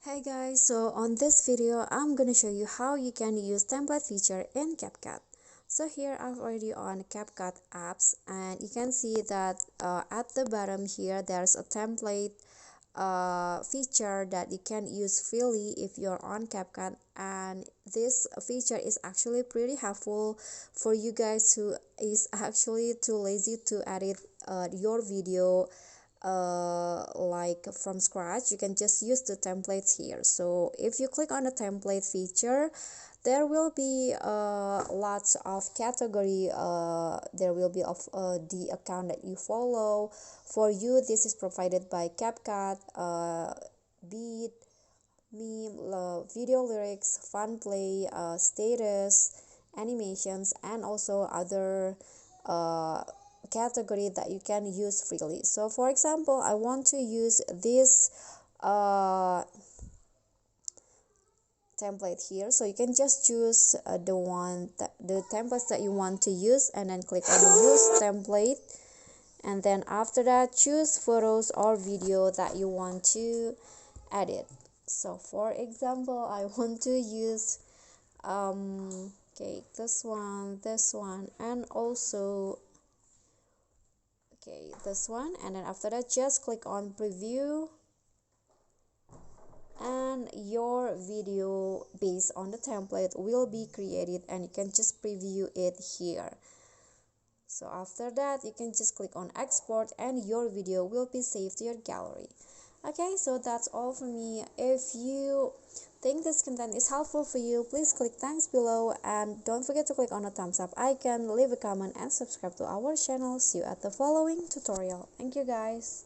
Hey guys, so on this video I'm gonna show you how you can use template feature in CapCut. So here I'm already on CapCut apps and you can see that at the bottom here there's a template feature that you can use freely if you're on CapCut, and this feature is actually pretty helpful for you guys who is actually too lazy to edit your video like from scratch. You can just use the templates here. So if you click on the template feature, there will be lots of category. There will be of the account that you follow. For you, this is provided by CapCut, beat, meme, video lyrics, fun play, status, animations, and also other category that you can use freely. So for example, I want to use this template here, so you can just choose the templates that you want to use and then click on use template, and then after that choose photos or video that you want to edit. So for example, I want to use okay, this one, and also okay, this one, and then after that just click on preview, and your video based on the template will be created and you can just preview it here. So after that you can just click on export and your video will be saved to your gallery. Okay, so that's all for me. If you think this content is helpful for you, please click thanks below and don't forget to click on the thumbs up icon, leave a comment and subscribe to our channel. See you at the following tutorial. Thank you guys.